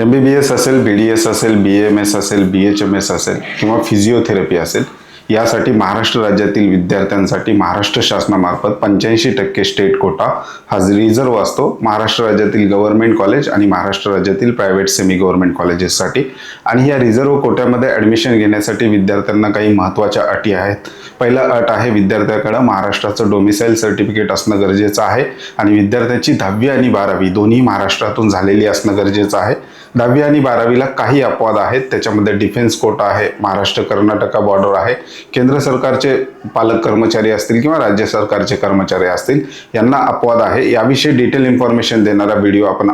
MBBS असेल, BDS असेल, BAMS असेल, BHMS असेल किंवा फिजिओथेरपी असेल, यासाठी महाराष्ट्र राज्यातील विद्यार्थ्यांसाठी महाराष्ट्र शासनामार्फत 85% स्टेट कोटा हा रिझर्व्ह असतो महाराष्ट्र राज्यातील गव्हर्नमेंट कॉलेज आणि महाराष्ट्र राज्यातील प्रायव्हेट सेमी गव्हर्नमेंट कॉलेजेससाठी. आणि या रिझर्व्ह कोट्यामध्ये ॲडमिशन घेण्यासाठी विद्यार्थ्यांना काही महत्त्वाच्या अटी आहेत. पहिला अट आहे, विद्यार्थ्याकडे महाराष्ट्राचं डोमिसाईल सर्टिफिकेट असणं गरजेचं आहे आणि विद्यार्थ्याची 10वी आणि 12वी दोन्ही महाराष्ट्रातून झालेली असणं गरजेचं आहे. 10वी आणि 12वीला काही अपवाद आहेत, त्याच्यामध्ये डिफेन्स कोटा आहे, महाराष्ट्र कर्नाटका बॉर्डर आहे, केंद्र सरकारचे पालक कर्मचारी असतील किंवा राज्य सरकारचे कर्मचारी असतील यांना अपवाद आहे. याविषयी डिटेल इन्फॉर्मेशन देणारा व्हिडिओ आपण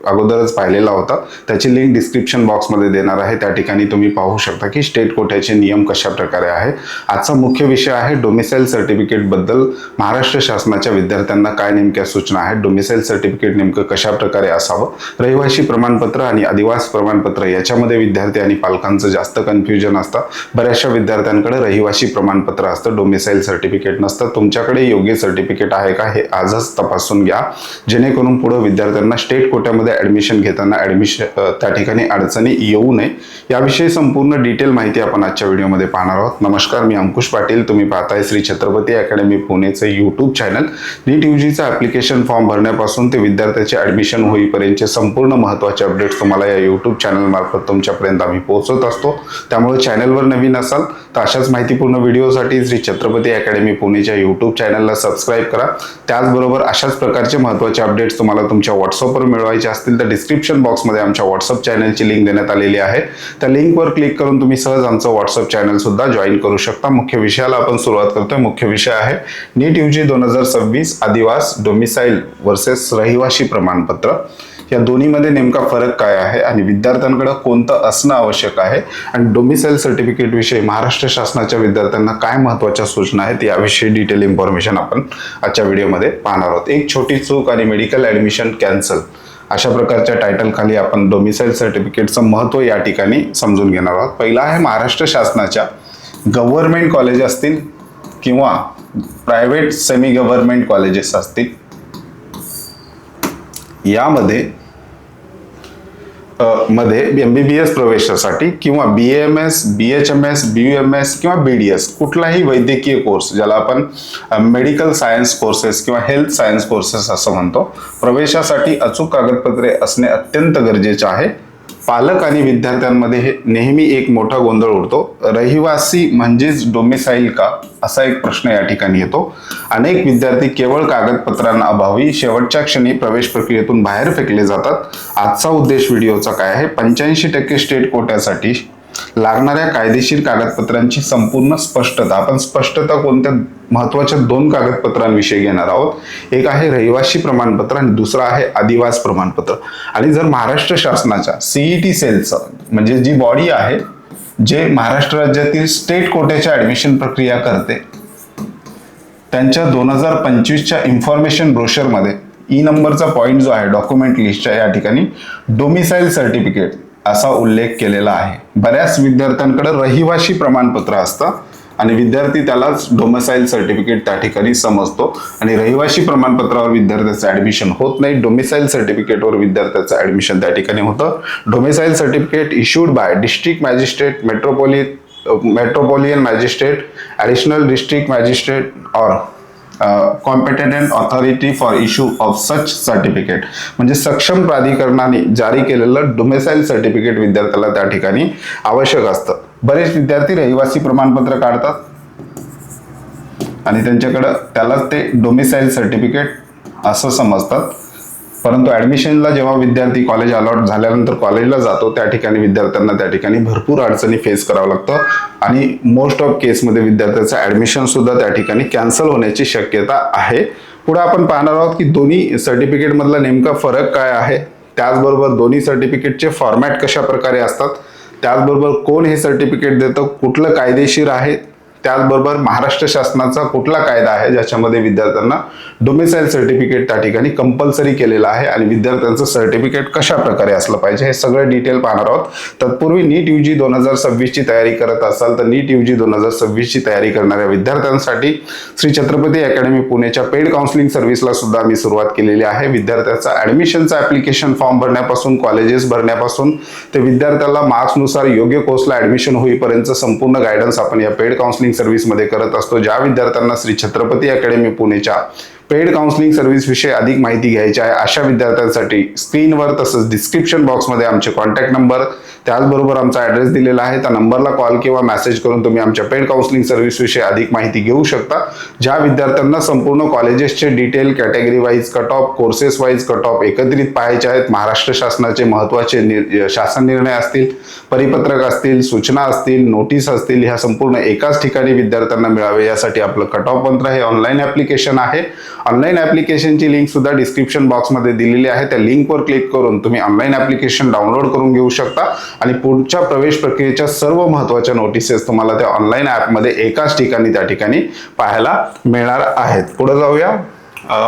अगोदरच पाहिलेला होता, त्याची लिंक डिस्क्रिप्शन बॉक्समध्ये देणार आहे. त्या ठिकाणी तुम्ही पाहू शकता की स्टेट कोट्याचे नियम कशा प्रकारे आहे. आजचा मुख्य विषय आहे डोमिसाईल सर्टिफिकेट बद्दल महाराष्ट्र शासनाच्या विद्यार्थ्यांना काय नेमक्या सूचना आहेत, डोमिसाईल सर्टिफिकेट नेमकं कशा प्रकारे असावं, रहिवासी प्रमाणपत्र आणि अधिवास प्रमाणपत्र याच्यामध्ये विद्यार्थी आणि पालकांचं जास्त कन्फ्युजन असतं. बऱ्याचशा विद्यार्थ्यांकडे रहिवासी प्रमाणपत्र असतं, डोमिसाईल सर्टिफिकेट नसतं. तुमच्याकडे योग्य सर्टिफिकेट आहे का हे आजच तपासून घ्या, जेणेकरून पुढे विद्यार्थ्यांना स्टेट कोट्यामध्ये ऍडमिशन घेताना त्या ठिकाणी अडचणी येऊ नये. याविषयी संपूर्ण डिटेल माहिती आपण आजच्या व्हिडिओमध्ये पाहणार आहोत. नमस्कार, मी अंकुश पाटील. तुम्ही पाहताय श्री छत्रपती अकॅडमी पुणेचं यूट्यूब चॅनल. नीट यूजीचा ऍप्लिकेशन फॉर्म भरण्यापासून ते विद्यार्थ्याचे ऍडमिशन होईपर्यंतचे संपूर्ण महत्त्वाचे अपडेट्स तुम्हाला या यूट्यूब चॅनल मार्फत तुमच्यापर्यंत आम्ही पोहोचवत असतो. त्यामुळे चॅनलवर नवीन असाल तर अशाच माहितीपूर्ण व्हिडिओसाठी श्री छत्रपती अकॅडमी पुणेच्या यूट्यूब चॅनलला सबस्क्राईब करा. त्याचबरोबर अशाच प्रकारचे महत्त्वाचे अपडेट्स तुम्हाला तुमच्या व्हॉट्सअपवर मिळवायचे असतील तर डिस्क्रिप्शन बॉक्समध्ये आमच्या व्हॉट्सअप चॅनलची लिंक देण्यात आलेली आहे. त्या लिंकवर क्लिक करून तुम्ही सहज आमचं व्हॉट्सअप चॅनल सुद्धा जॉईन करू शकता. मुख्य विषयाला आपण सुरुवात करतोय. मुख्य विषय आहे नीट यूजी 2026 आदिवास डोमिसाईल वर्सेस रहिवासी प्रमाणपत्र. या दोन्हीमध्ये नेमका फरक काय आहे आणि विद्यार्थ्यांकडे कोणतं असणं आवश्यक आहे आणि डोमिसाईल सर्टिफिकेट विषयी महाराष्ट्र शासनाच्या विद्यार्थ्यांना काय महत्त्वाच्या सूचना आहेत याविषयी डिटेल इन्फॉर्मेशन आपण आजच्या व्हिडिओमध्ये पाहणार आहोत. एक छोटी चूक आणि मेडिकल ॲडमिशन कॅन्सल अशा प्रकारच्या टायटल खाली आपण डोमिसाईल सर्टिफिकेटचं महत्त्व या ठिकाणी समजून घेणार आहोत. पहिला आहे महाराष्ट्र शासनाच्या गव्हर्नमेंट कॉलेज असतील किंवा प्रायव्हेट सेमी गव्हर्नमेंट कॉलेजेस असतील, यामध्ये MBBS प्रवेशासाठी किंवा BAMS, BHMS, BUMS किंवा BDS कुठलाही वैद्यकीय कोर्स, ज्याला आपण मेडिकल सायन्स कोर्सेस किंवा हेल्थ सायन्स कोर्सेस असं म्हणतो, प्रवेशासाठी अचूक कागदपत्रे असणे अत्यंत गरजेचे आहे. पालक आणि विद्यार्थ्यांमध्ये हे नेहमी एक मोठा गोंधळ उडतो. रहिवासी म्हणजेच डोमिसाईल का, असा एक प्रश्न या ठिकाणी येतो. अनेक विद्यार्थी केवळ कागदपत्रांना अभावी शेवटच्या क्षणी प्रवेश प्रक्रियेतून बाहेर फेकले जातात. आजचा उद्देश व्हिडिओचा काय आहे, 85% स्टेट कोट्यासाठी लागणाऱ्या कायदेशीर कागदपत्रांची संपूर्ण स्पष्टता. आपण स्पष्टता कोणत्या महत्त्वाच्या 2 कागदपत्रांविषयी घेणार आहोत. एक आहे रहिवासी प्रमाणपत्र आणि दुसरं आहे अधिवास प्रमाणपत्र. आणि जर महाराष्ट्र शासनाच्या CET सेलचं म्हणजे जी बॉडी आहे जे महाराष्ट्र राज्यातील स्टेट कोट्याच्या ऍडमिशन प्रक्रिया करते, त्यांच्या 2025च्या इन्फॉर्मेशन ब्रोशरमध्ये ई नंबरचा पॉईंट जो आहे डॉक्युमेंट लिस्टच्या या ठिकाणी डोमिसाईल सर्टिफिकेट असा उल्लेख केलेला आहे. बऱ्याच विद्यार्थ्यांकडे रहिवासी प्रमाणपत्र असतं आणि विद्यार्थी त्यालाच डोमिसाईल सर्टिफिकेट त्या ठिकाणी समजतो आणि रहिवासी प्रमाणपत्रावर विद्यार्थ्याचं ऍडमिशन होत नाही. डोमिसाईल सर्टिफिकेटवर विद्यार्थ्याचं ऍडमिशन त्या ठिकाणी होतं. Domicile certificate issued by district magistrate, metropolitan magistrate, additional district magistrate और competent authority for issue of such certificate. म्हणजे सक्षम प्राधिकरणाने जारी केलेलं डोमिसाईल सर्टिफिकेट विद्यार्थ्याला त्या ठिकाणी आवश्यक असतं. बरेच विद्यार्थी रहिवासी प्रमाणपत्र काढतात आणि त्यांच्याकडे त्यालाच ते डोमिसाईल सर्टिफिकेट असं समजतात. परंतु ऍडमिशनला जेव्हा विद्यार्थी कॉलेज अलॉट झाल्यानंतर कॉलेजला जातो त्या ठिकाणी विद्यार्थ्यांना त्या ठिकाणी भरपूर अडचणी फेस करावं लागतं आणि मोस्ट ऑफ केसमध्ये विद्यार्थ्याचं ऍडमिशन सुद्धा त्या ठिकाणी कॅन्सल होण्याची शक्यता आहे. पुढे आपण पाहणार आहोत की दोन्ही सर्टिफिकेट मधला नेमका फरक काय आहे, त्याचबरोबर दोन्ही सर्टिफिकेटचे फॉर्मॅट कशा प्रकारे असतात, त्याचबरोबर कोण हे सर्टिफिकेट देतं, कुठलं कायदेशीर आहे, त्याचबरोबर महाराष्ट्र शासनाचा कुठला कायदा आहे ज्याच्यामध्ये विद्यार्थ्यांना डोमिसाईल सर्टिफिकेट त्या ठिकाणी कंपल्सरी केलेलं आहे आणि विद्यार्थ्यांचं सर्टिफिकेट कशा प्रकारे असलं पाहिजे हे सगळं डिटेल पाहणार आहोत. तत्पूर्वी नीट UG 2026 ची तयारी करत असाल तर नीट UG 2026 ची तयारी करणाऱ्या विद्यार्थ्यांसाठी श्री छत्रपती अकॅडमी पुणेच्या पेड काउन्सिलिंग सर्व्हिसला सुद्धा मी सुरुवात केलेली आहे. विद्यार्थ्याचा ऍडमिशनचा ऍप्लिकेशन फॉर्म भरण्यापासून कॉलेजेस भरण्यापासून ते विद्यार्थ्याला मार्क्सनुसार योग्य कोर्सला ऍडमिशन होईपर्यंत संपूर्ण गायडन्स आपण या पेड काउन्सिलिंग सर्व्हिस मध्ये करत असतो. ज्या विद्यार्थ्यांना श्री छत्रपती अकॅडमी पुणेच्या पेड काउन्सिलिंग सर्व्हिस विषयी अधिक माहिती घ्यायची आहे अशा विद्यार्थ्यांसाठी स्क्रीनवर तसंच डिस्क्रिप्शन बॉक्समध्ये आमचे कॉन्टॅक्ट नंबर त्याचबरोबर आमचा ऍड्रेस दिलेला आहे. त्या नंबरला कॉल किंवा मेसेज करून तुम्ही आमच्या पेड काउन्सिलिंग सर्व्हिस विषयी अधिक माहिती घेऊ शकता. ज्या विद्यार्थ्यांना संपूर्ण कॉलेजेसचे detail category wise cut off courses wise cut off एकत्रित पाहायचे आहेत, महाराष्ट्र शासनाचे महत्त्वाचे शासन निर्णय असतील, परिपत्रक असतील, सूचना असतील, नोटीस असतील, ह्या संपूर्ण एकाच ठिकाणी विद्यार्थ्यांना मिळावे यासाठी आपलं कट ऑफ मंत्र हे ऑनलाईन ऍप्लिकेशन आहे. ऑनलाईन ऍप्लिकेशनची लिंक सुद्धा डिस्क्रिप्शन बॉक्समध्ये दिलेली आहे. त्या लिंकवर क्लिक करून तुम्ही ऑनलाईन ऍप्लिकेशन डाउनलोड करून घेऊ शकता आणि पुढच्या प्रवेश प्रक्रियेच्या सर्व महत्त्वाच्या नोटिसेस तुम्हाला त्या ऑनलाईन ॲपमध्ये एकाच ठिकाणी त्या ठिकाणी पाहायला मिळणार आहेत. पुढे जाऊया.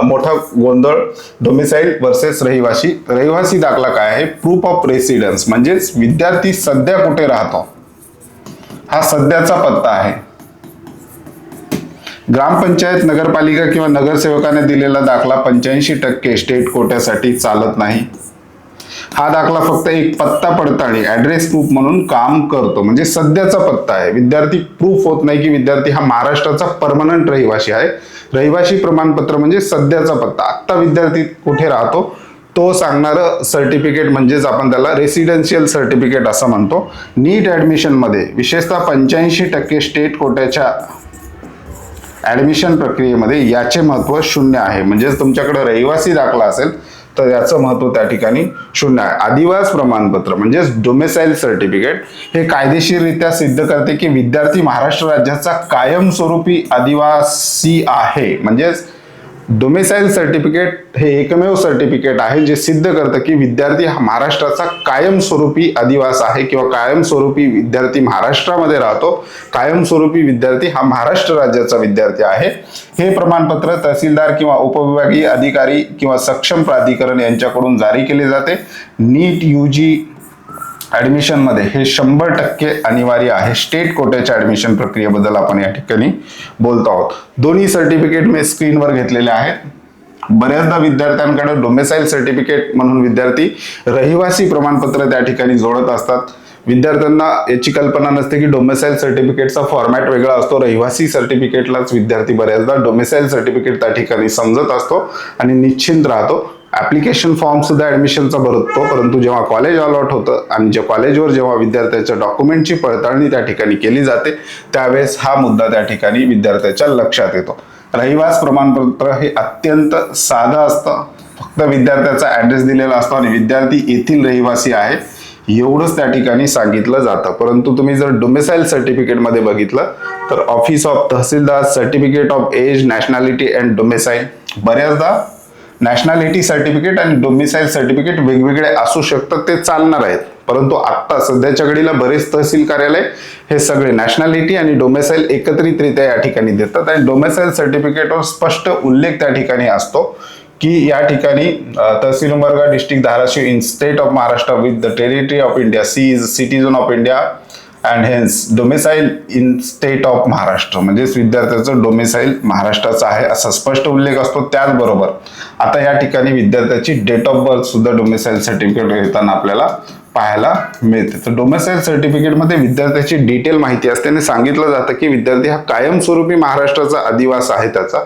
मोठा गोंधळ डोमिसाईल वर्सेस रहिवासी. रहिवासी दाखला काय आहे? प्रूफ ऑफ रेसिडेन्स म्हणजेच विद्यार्थी सध्या कुठे राहतो हा सध्याचा पत्ता आहे. ग्रामपंचायत, नगरपालिका किंवा नगरसेवकाने दिलेला दाखला 85% स्टेट कोट्यासाठी चालत नाही. हा दाखला फक्त एक पत्ता पडताळणी ऍड्रेस प्रूफ म्हणून काम करतो, म्हणजे सध्याचा पत्ता आहे. विद्यार्थी प्रूफ होत नाही की विद्यार्थी हा महाराष्ट्राचा परमनंट रहिवासी आहे. रहिवासी प्रमाणपत्र म्हणजे सध्याचा पत्ता, आत्ता विद्यार्थी कुठे राहतो तो सांगणारं सर्टिफिकेट म्हणजेच आपण त्याला रेसिडेन्शियल सर्टिफिकेट असं म्हणतो. नीट ऍडमिशन मध्ये विशेषतः 85% स्टेट कोट्याच्या ऍडमिशन प्रक्रियेमध्ये याचे महत्व 0 आहे. म्हणजेच तुमच्याकडे रहिवासी दाखला असेल तर याचं महत्व त्या ठिकाणी 0 आहे. आदिवास प्रमाणपत्र म्हणजेच डोमिसाईल सर्टिफिकेट हे कायदेशीररित्या सिद्ध करते की विद्यार्थी महाराष्ट्र राज्याचा कायमस्वरूपी आदिवासी आहे. म्हणजेच डोमिसाईल सर्टिफिकेट हे एकमेव सर्टिफिकेट आहे जे सिद्ध करतं की विद्यार्थी हा महाराष्ट्राचा कायमस्वरूपी आदिवास आहे किंवा कायमस्वरूपी विद्यार्थी महाराष्ट्रामध्ये राहतो. कायमस्वरूपी विद्यार्थी हा महाराष्ट्र राज्याचा विद्यार्थी आहे. हे प्रमाणपत्र तहसीलदार किंवा उपविभागीय अधिकारी किंवा सक्षम प्राधिकरण यांच्याकडून जारी केले जाते. नीट UG ऍडमिशन मध्ये हे 100% अनिवार्य आहे. स्टेट कोट्याच्या ऍडमिशन प्रक्रियेबद्दल आपण या ठिकाणी बोलतो आहोत. दोन्ही सर्टिफिकेट मी स्क्रीनवर घेतलेले आहेत. बऱ्याचदा विद्यार्थ्यांकडे डोमिसाईल सर्टिफिकेट म्हणून विद्यार्थी रहिवासी प्रमाणपत्र त्या ठिकाणी जोडत असतात. विद्यार्थ्यांना याची कल्पना नसते की डोमिसाईल सर्टिफिकेटचा फॉर्मॅट वेगळा असतो. रहिवासी सर्टिफिकेटलाच विद्यार्थी बऱ्याचदा डोमिसाईल सर्टिफिकेट त्या ठिकाणी समजत असतो आणि निश्चिंत राहतो. ऍप्लिकेशन फॉर्म सुद्धा ऍडमिशनचा भरतो, परंतु जेव्हा कॉलेज अलॉट होतं आणि ज्या कॉलेजवर जेव्हा विद्यार्थ्याच्या डॉक्युमेंटची पडताळणी त्या ठिकाणी केली जाते त्यावेळेस हा मुद्दा त्या ठिकाणी विद्यार्थ्याच्या लक्षात येतो. रहिवास प्रमाणपत्र हे अत्यंत साधं असतं. फक्त विद्यार्थ्याचा ऍड्रेस दिलेला असतो आणि विद्यार्थी येथील रहिवासी आहे एवढंच त्या ठिकाणी सांगितलं जातं. परंतु तुम्ही जर डोमिसाईल सर्टिफिकेट मध्ये बघितलं तर office of tehsildar, certificate of age, nationality and domicile, बऱ्याचदा नॅशनॅलिटी सर्टिफिकेट आणि डोमिसाईल सर्टिफिकेट वेगवेगळे असू शकतात, ते चालणार आहेत. परंतु आता सध्याच्या घडीला बरेच तहसील कार्यालय हे सगळे नॅशनॅलिटी आणि डोमिसाईल एकत्रितरित्या या ठिकाणी देतात आणि डोमिसाईल सर्टिफिकेटवर स्पष्ट उल्लेख त्या ठिकाणी असतो की या ठिकाणी tehsil Umarga, district Dharashiv in state of Maharashtra with the territory of India, she is citizen of India and hence domicile in state of Maharashtra. म्हणजेच विद्यार्थ्याचं डोमिसाईल महाराष्ट्राचं आहे असा स्पष्ट उल्लेख असतो. त्याचबरोबर आता या ठिकाणी विद्यार्थ्याची डेट ऑफ बर्थ सुद्धा डोमिसाईल सर्टिफिकेट घेताना आपल्याला पाहायला मिळते. तर डोमिसाईल सर्टिफिकेट मध्ये विद्यार्थ्याची डिटेल माहिती असते आणि सांगितलं जातं की विद्यार्थी हा कायमस्वरूपी महाराष्ट्राचा आदिवास आहे त्याचा,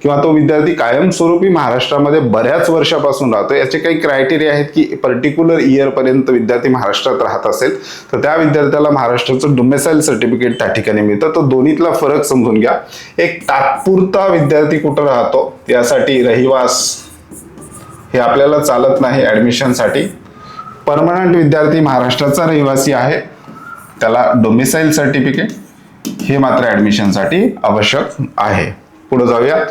किंवा तो विद्यार्थी कायमस्वरूपी महाराष्ट्रामध्ये बऱ्याच वर्षापासून राहतो. याचे काही क्रायटेरिया आहेत की पर्टिक्युलर इयर पर्यंत विद्यार्थी महाराष्ट्रात राहत असेल तर त्या विद्यार्थ्याला महाराष्ट्राचं डोमिसाईल सर्टिफिकेट त्या ठिकाणी मिळतं. तर दोन्हीतला फरक समजून घ्या. एक तात्पुरता विद्यार्थी कुठं राहतो यासाठी रहिवास हे आपल्याला चालत नाही ऍडमिशनसाठी. परमनंट विद्यार्थी महाराष्ट्राचा रहिवासी आहे त्याला डोमिसाईल सर्टिफिकेट हे मात्र ऍडमिशनसाठी आवश्यक आहे. पुढे जाऊयात.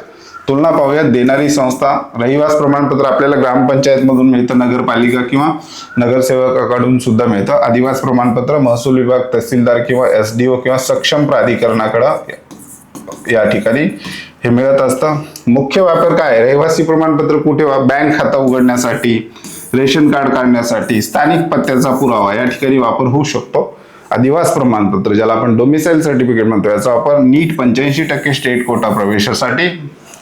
तुलना पाहूयात. देणारी संस्था, रहिवास प्रमाणपत्र आपल्याला ग्रामपंचायत मधून मिळतं, नगरपालिका किंवा नगरसेवकाकडून सुद्धा मिळतं. अधिवास प्रमाणपत्र महसूल विभाग, तहसीलदार किंवा SDO किंवा सक्षम प्राधिकरणाकडे या ठिकाणी हे मिळत असतं. मुख्य वापर काय? रहिवासी प्रमाणपत्र कुठे? बँक खाता उघडण्यासाठी, रेशन कार्ड काढण्यासाठी, स्थानिक पत्त्याचा पुरावा या ठिकाणी वापर होऊ शकतो. अधिवास प्रमाणपत्र ज्याला आपण डोमिसाईल सर्टिफिकेट म्हणतो, याचा वापर नीट 85% स्टेट कोटा प्रवेशासाठी.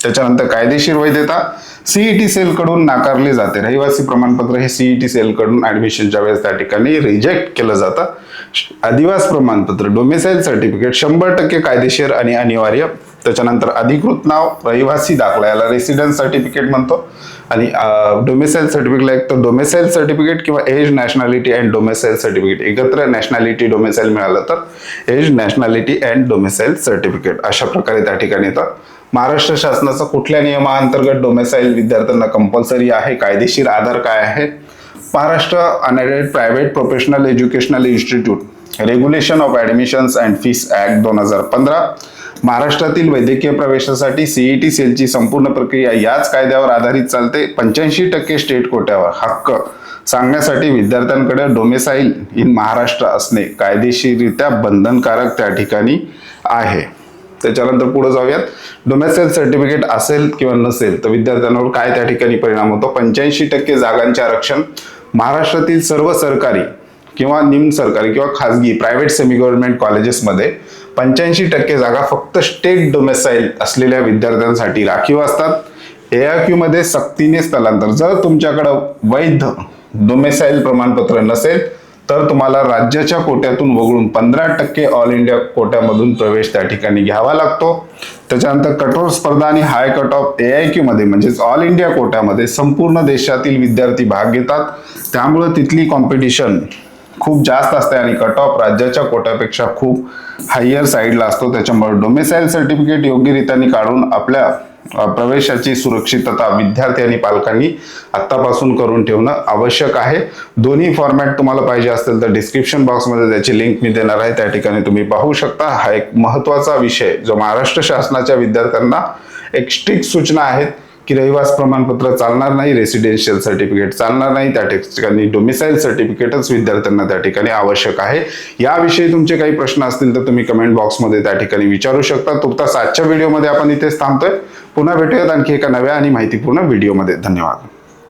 त्याच्यानंतर कायदेशीर वैधता CET सेल कडून नाकारले जाते. रहिवासी प्रमाणपत्र हे CET सेल कडून ऍडमिशनच्या वेळेस त्या ठिकाणी रिजेक्ट केलं जातं. अधिवास प्रमाणपत्र डोमिसाईल सर्टिफिकेट 100% कायदेशीर आणि अनिवार्य. त्याच्यानंतर अधिकृत नाव, रहिवासी दाखला याला रेसिडेन्स सर्टिफिकेट म्हणतो. आणि डोमिसाईल सर्टिफिकेटला एक तर डोमिसाईल सर्टिफिकेट किंवा age, nationality and domicile certificate, एकत्र नॅशनॅलिटी डोमिसाईल मिळालं तर age, nationality and domicile certificate अशा प्रकारे त्या ठिकाणी येतात. महाराष्ट्र शासनाचा कुठल्या नियमाअंतर्गत डोमिसाईल विद्यार्थ्यांना कंपल्सरी आहे? कायदेशीर आधार काय आहे? Maharashtra unaided private professional educational institute regulation of admissions and fees act 2015. महाराष्ट्रातील वैद्यकीय प्रवेशासाठी CET सेलची संपूर्ण प्रक्रिया याच कायद्यावर आधारित चालते. 85% स्टेट कोट्यावर हक्क सांगण्यासाठी विद्यार्थ्यांकडे डोमिसाईल इन महाराष्ट्र असणे कायदेशीररित्या बंधनकारक त्या ठिकाणी आहे. त्याच्यानंतर पुढे जाऊयात. डोमिसाईल सर्टिफिकेट असेल किंवा नसेल तर विद्यार्थ्यांवर काय त्या ठिकाणी परिणाम होतो? 85% जागांचे आरक्षण. महाराष्ट्रातील सर्व सरकारी किंवा निम्न सरकारी किंवा खाजगी प्रायव्हेट सेमी गव्हर्नमेंट कॉलेजेसमध्ये 85% जागा फक्त स्टेट डोमिसाईल असलेल्या विद्यार्थ्यांसाठी राखीव असतात. AIQ मध्ये सक्तीने स्थलांतर. जर तुमच्याकडे वैध डोमिसाईल प्रमाणपत्र नसेल तर तुम्हाला राज्याच्या कोट्यातून वगळून 15% ऑल इंडिया कोट्यामधून प्रवेश त्या ठिकाणी घ्यावा लागतो. त्याच्यानंतर कठोर स्पर्धा आणि हाय कट ऑफ AIQ मध्ये म्हणजेच ऑल इंडिया कोट्यामध्ये संपूर्ण देशातील विद्यार्थी भाग घेतात. त्यामुळे तिथली कॉम्पिटिशन खूप जास्त असते आणि कट ऑफ राज्याच्या कोट्यापेक्षा खूप हायर साईडला असतो. त्याच्यामुळे डोमिसाईल सर्टिफिकेट योग्यरित्याने काढून आपल्या प्रवेशाची सुरक्षितता विद्यार्थी आणि पालकांनी आत्तापासून करून ठेवणं आवश्यक आहे. दोन्ही फॉर्मॅट तुम्हाला पाहिजे असेल तर डिस्क्रिप्शन बॉक्समध्ये त्याची लिंक मी देणार आहे, त्या ठिकाणी तुम्ही पाहू शकता. हा एक महत्त्वाचा विषय जो महाराष्ट्र शासनाच्या विद्यार्थ्यांना एक स्ट्रिक्ट सूचना आहेत की रहिवास प्रमाणपत्र चालणार नाही, रेसिडेन्शियल सर्टिफिकेट चालणार नाही, त्या ठिकाणी डोमिसाईल सर्टिफिकेटच विद्यार्थ्यांना त्या ठिकाणी आवश्यक आहे. याविषयी तुमचे काही प्रश्न असतील तर तुम्ही कमेंट बॉक्समध्ये त्या ठिकाणी विचारू शकता. तुर्तास आजच्या व्हिडिओमध्ये आपण इथेच थांबतोय. पुन्हा भेटूयात आणखी एका नव्या आणि माहितीपूर्ण व्हिडिओमध्ये. धन्यवाद.